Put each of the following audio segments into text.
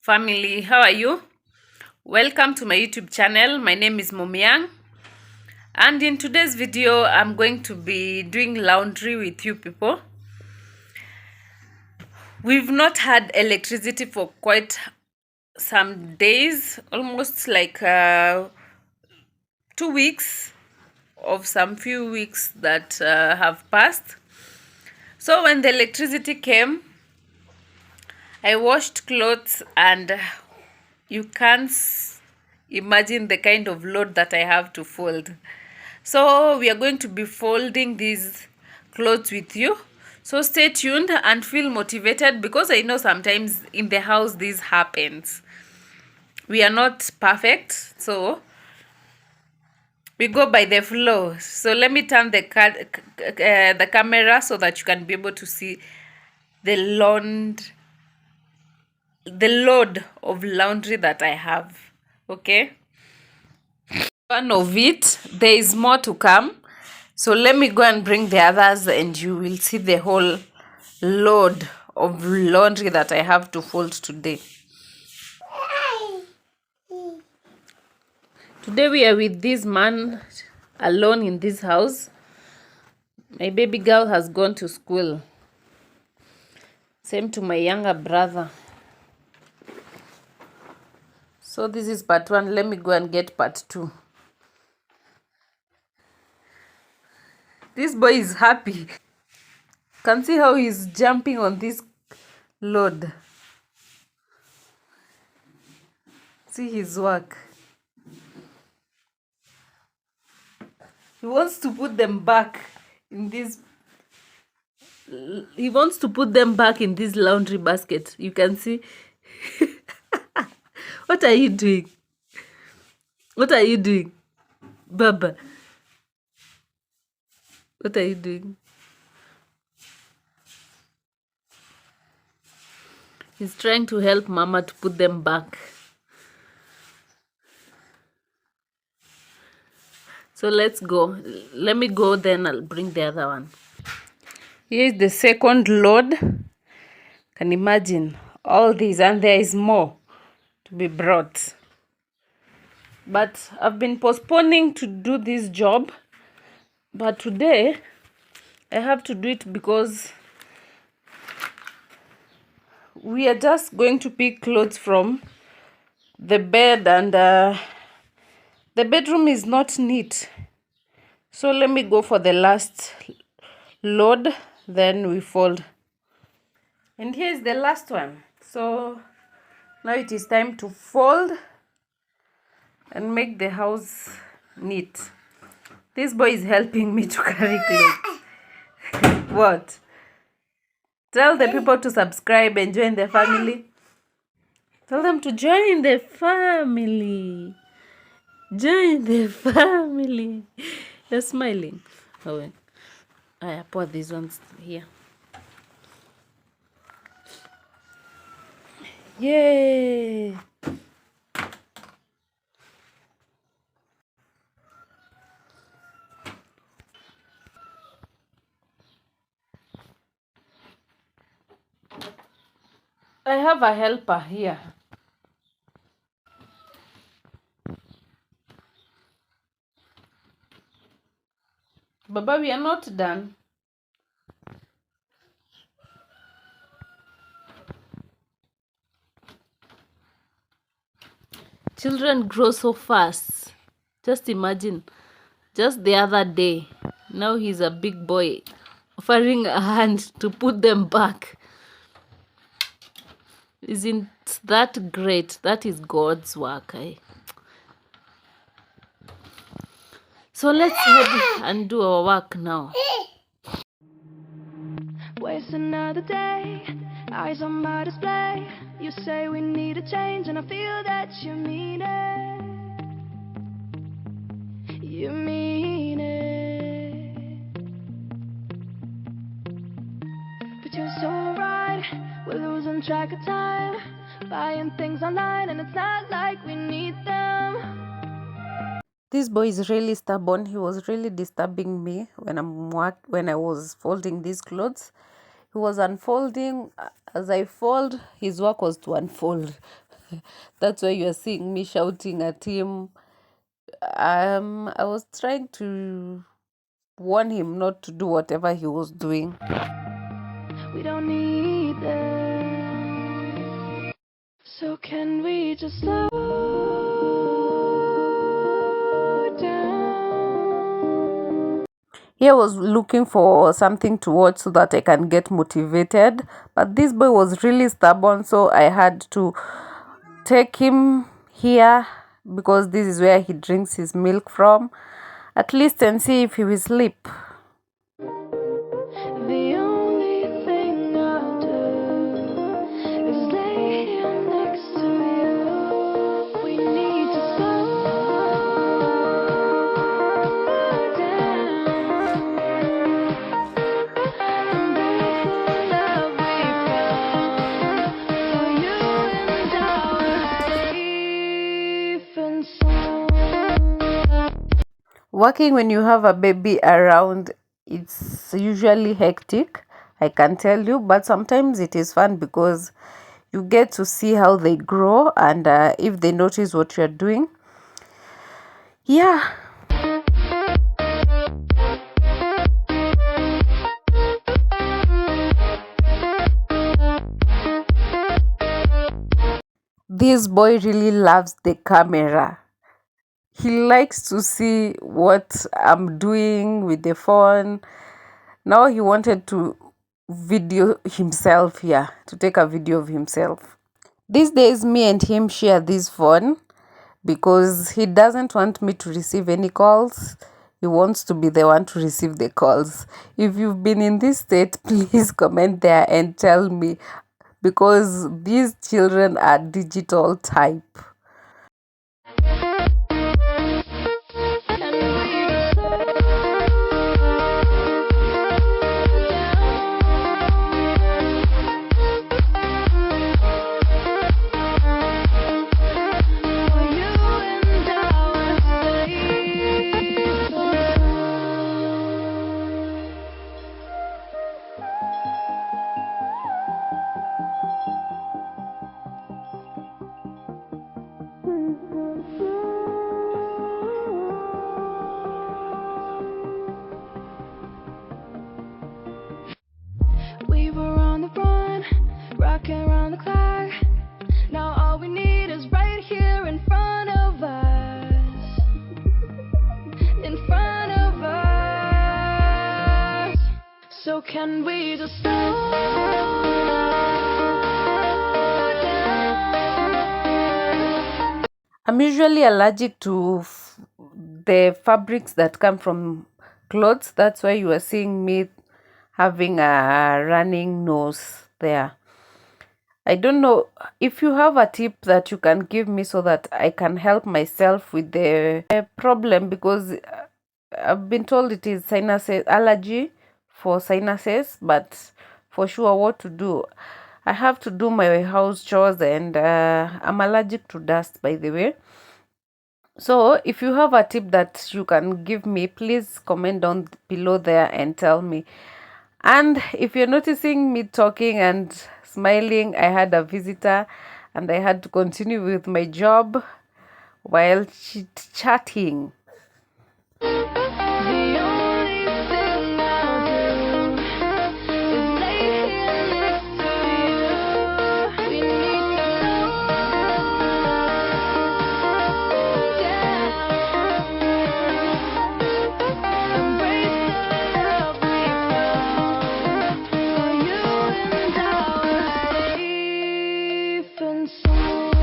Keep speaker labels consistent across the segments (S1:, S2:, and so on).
S1: Family, how are you? Welcome to my YouTube channel. My name is Momiang, and in today's video I'm going to be doing laundry with you people. We've not had electricity for quite some days, almost like 2 weeks of some few weeks that have passed. So when the electricity came, I washed clothes, and you can't imagine the kind of load that I have to fold. So we are going to be folding these clothes with you. So stay tuned and feel motivated, because I know sometimes in the house this happens. We are not perfect, so we go by the flow. So let me turn the camera so that you can be able to see the load of laundry that I have. Okay, one of it, there is more to come. So let me go and bring the others, and you will see the whole load of laundry that I have to fold today. Today we are with this man alone in this house. My baby girl has gone to school. Same to my younger brother. So this is part 1. Let me go and get part 2. This boy is happy. Can see how he's jumping on this load. See his work. He wants to put them back in this. He wants to put them back in this laundry basket. You can see. What are you doing? What are you doing, Baba? What are you doing? He's trying to help Mama to put them back. So let's go. Let me go, then I'll bring the other one. Here is the second load. Can imagine all these, and there is more to be brought. But I've been postponing to do this job. But today I have to do it because we are just going to pick clothes from the bed, and the bedroom is not neat. So let me go for the last load, then we fold. And here is the last one. So now it is time to fold and make the house neat. This boy is helping me to carry clothes. What? Tell the people to subscribe and join the family. Tell them to join the family. Join the family. You're smiling. Oh, wait. I pour these ones here. Yay! I have a helper here. Baba, we are not done. Children grow so fast. Just imagine, just the other day, now he's a big boy, offering a hand to put them back. Isn't that great? That is God's work. So let's head and do our work now.
S2: Waste another day, eyes on my display. You say we need a change, and I feel that you mean it. You mean it. But you're so right, we're losing track of time, buying things online, and it's not like we need them.
S1: This boy is really stubborn. He was really disturbing me when I was folding these clothes. He was unfolding. As I fold, his work was to unfold. That's why you are seeing me shouting at him. I was trying to warn him not to do whatever he was doing.
S2: We don't need them. So can we just slow down?
S1: He was looking for something to watch so that I can get motivated. But this boy was really stubborn, so I had to take him here because this is where he drinks his milk from, at least, and see if he will sleep.
S2: The only thing I'll do is lay here next to you. We need to slow down. Embrace the love we found. For you and our safe and sound.
S1: Working when you have a baby around, it's usually hectic, I can tell you, but sometimes it is fun because you get to see how they grow and if they notice what you're doing. Yeah. This boy really loves the camera. He likes to see what I'm doing with the phone. Now he wanted to video himself here, to take a video of himself. These days, me and him share this phone because he doesn't want me to receive any calls. He wants to be the one to receive the calls. If you've been in this state, please comment there and tell me, because these children are digital type.
S2: We were on the run, rocking around the clock. Now all we need is right here in front of us. In front of us. So can we just slow down?
S1: I'm usually allergic to the fabrics that come from clothes. That's why you are seeing me having a running nose there. I don't know if you have a tip that you can give me so that I can help myself with the problem, because I've been told it is sinuses, allergy for sinuses, but for sure what to do. I have to do my house chores and I'm allergic to dust, by the way. So if you have a tip that you can give me, please comment down below there and tell me. And if you're noticing me talking and smiling, I had a visitor and I had to continue with my job while chatting.
S2: The only thing I'll do is lay here next to you. We need to slow down. Embrace the love we found. For you and our safe and sound.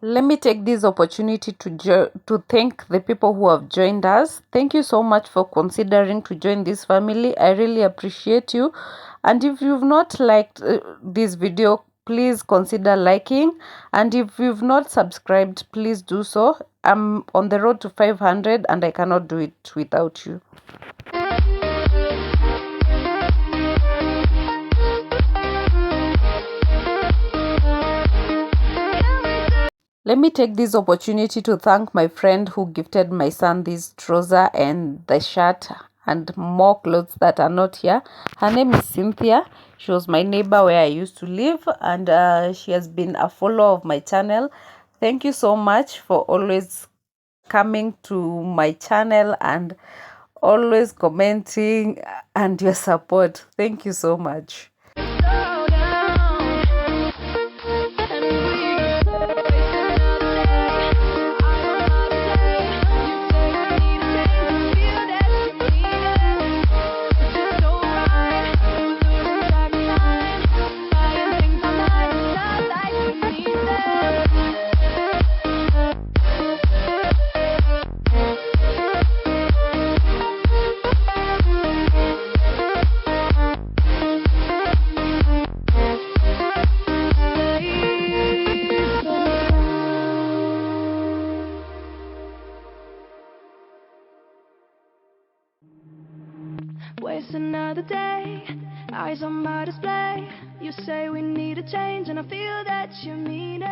S1: Let me take this opportunity to thank the people who have joined us. Thank you so much for considering to join this family. I really appreciate you. And if you've not liked this video, please consider liking. And if you've not subscribed, please do so. I'm on the road to 500 and I cannot do it without you. Let me take this opportunity to thank my friend who gifted my son this trouser and the shirt and more clothes that are not here. Her name is Cynthia. She was my neighbor where I used to live, and she has been a follower of my channel. Thank you so much for always coming to my channel and always commenting and your support. Thank you so much.
S2: Slow down, and we just waste another day. I don't know how to play. You say we need a change, feel that you need it.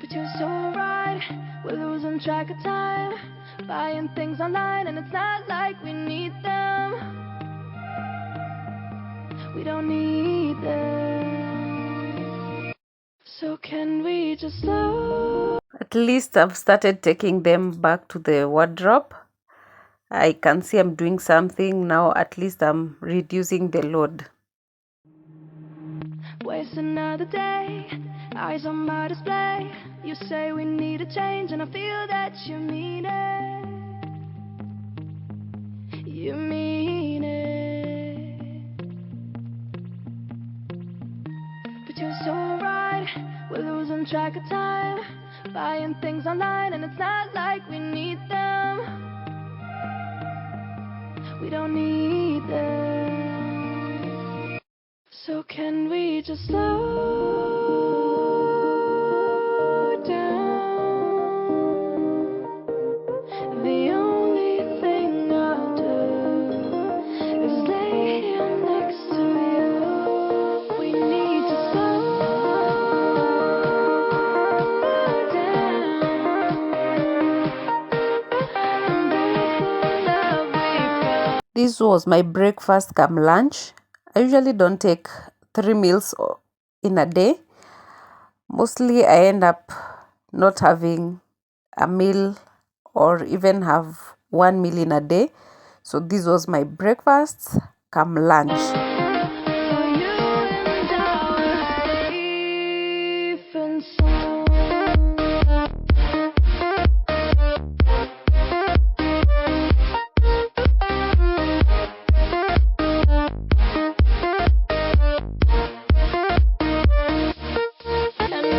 S2: It's just so right. We're losing track of time, buying things online. It's not like we need them. Waste another day, eyes on my display. You say we need a change, and I feel that you mean it. You mean it. But you're so right, we're losing track of time, buying things online, and it's not like we need them. We don't need them. So can we just slow?
S1: At least I've started taking them back to the wardrobe. I can see I'm doing something now. At least I'm reducing the load.
S2: Waste another day, eyes on my display. You say we need a change, and I feel that you mean it. You mean it. But you're so right, we're losing track of time, buying things online, and it's not like we need them. We don't need them. So can we just slow down? The only thing I'll do is lay here next to you. We need to slow down and breathe the love we found.
S1: This was my breakfast come lunch. I usually don't take 3 meals in a day. Mostly I end up not having a meal or even have 1 meal in a day. So this was my breakfast come lunch.
S2: For you and I were safe and sound. And we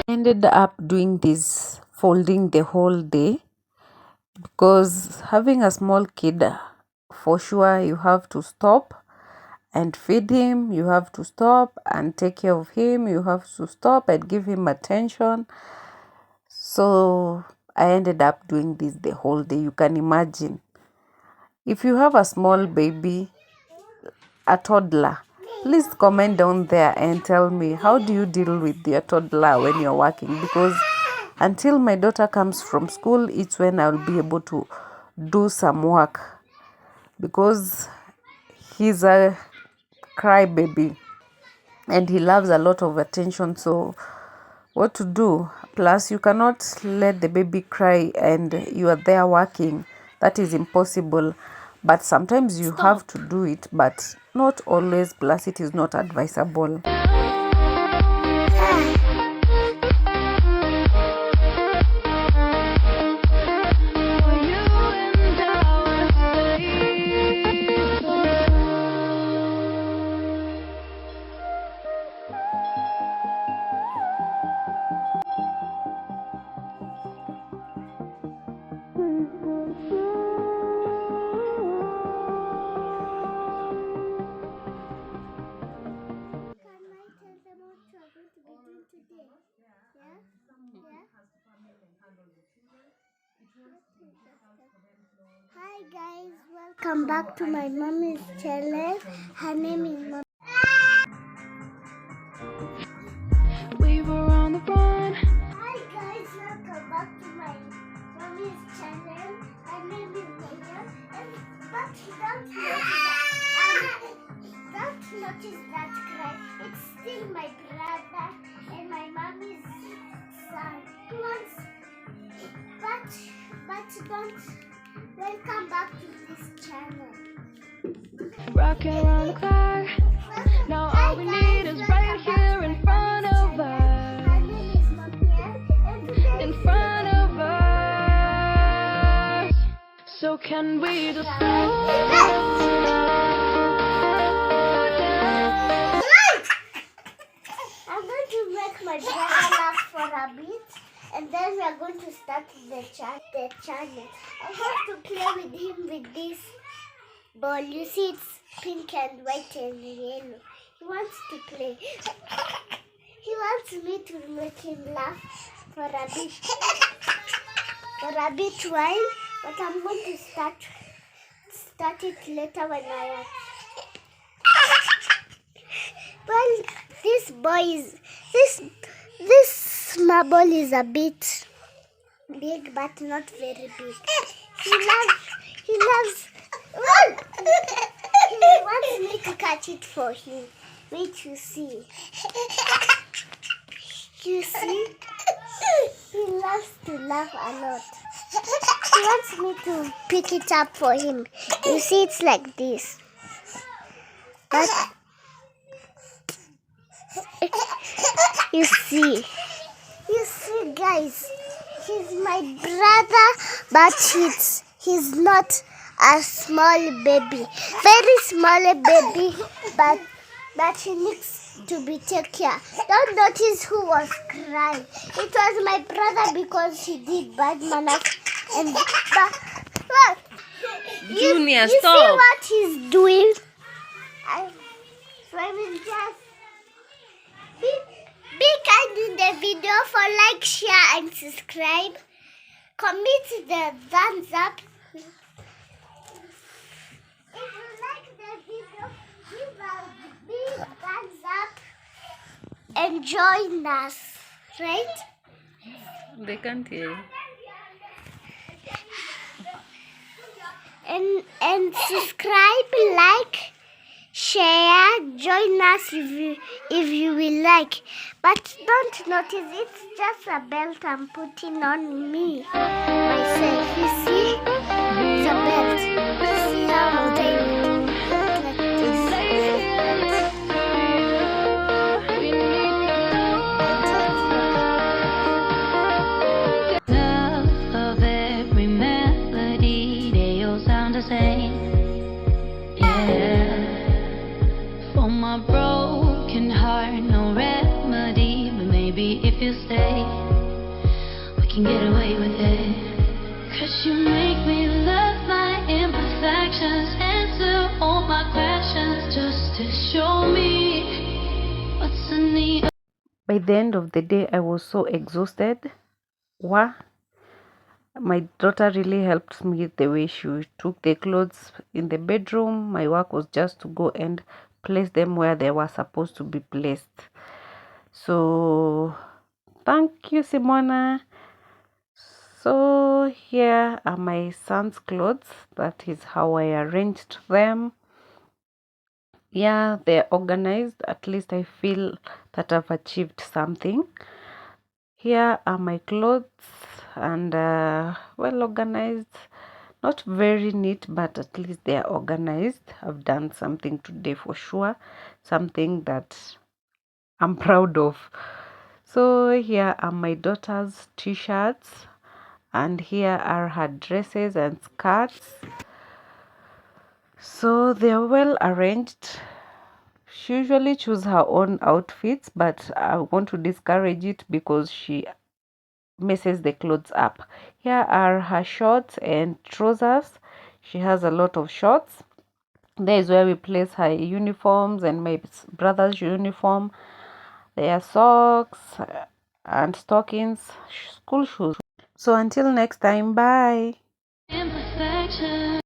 S1: Ended up doing this folding the whole day because having a small kid, for sure you have to stop and feed him, you have to stop and take care of him, you have to stop and give him attention. So I ended up doing this the whole day. You can imagine if you have a small baby, a toddler, please comment down there and tell me, how do you deal with your toddler when you're working? Because until my daughter comes from school, it's when I'll be able to do some work, because he's a crybaby and he loves a lot of attention. So what to do? Plus you cannot let the baby cry and you are there working. That is impossible. But sometimes you have to do it, but not always. Plus it is not advisable.
S3: Hi guys, welcome back to my mommy's channel. Her name is Mom.
S2: We were on the
S3: don't notice that cry. It's still my brother and my mommy's son. He wants, but don't. Welcome back to this channel.
S2: Rocking around the clock. Now all we need is right here in front of us.
S3: My name is Mamia, and today
S2: In front of us. So can we just
S3: I'm going to make my brother laugh for a bit, and then we are going to start the channel. I have to play with him with this ball. You see, it's pink and white and yellow. He wants to play. He wants me to make him laugh for a bit while, but I'm going to start it later when I am. Well, this marble is a bit big, but not very big. He loves. He wants me to catch it for him. Wait, you see. You see? He loves to laugh a lot. He wants me to pick it up for him. You see, it's like this. But you see, guys, he's my brother, but he's not a small baby, very small baby, but he needs to be taken care. Don't notice who was crying. It was my brother because he did bad manners. And look,
S1: Junior,
S3: you
S1: stop.
S3: see what he's doing? So I will just be kind in the video for like, share, and subscribe. Commit the thumbs up. If you like the video, give a big thumbs up and join us, right?
S1: They can't hear you.
S3: And subscribe, like, share, join us if you will like. But don't notice, it's just a belt I'm putting on me myself. You see, it's a belt. See how I'm doing like this.
S2: Love of every melody, they all sound the same. Yeah. For my broken heart, no remedy. But maybe if you stay, we can get away with it. 'Cause you make me love my imperfections, answer all my questions, just to show me what's in the.
S1: By the end of the day, I was so exhausted. Wow. My daughter really helped me the way she took the clothes in the bedroom. My work was just to go and place them where they were supposed to be placed. So thank you, Simona. So here are my son's clothes. That is how I arranged them. Yeah, they're organized. At least I feel that I've achieved something. Here are my clothes, and well organized. Not very neat, but at least they are organized. I've done something today for sure, something that I'm proud of. So here are my daughter's t-shirts, and here are her dresses and skirts. So they're well arranged. She usually chooses her own outfits, but I want to discourage it because she messes the clothes up. Here are her shorts and trousers. She has a lot of shorts. There is where we place her uniforms and my brother's uniform. There are socks and stockings, school shoes. So until next time, bye.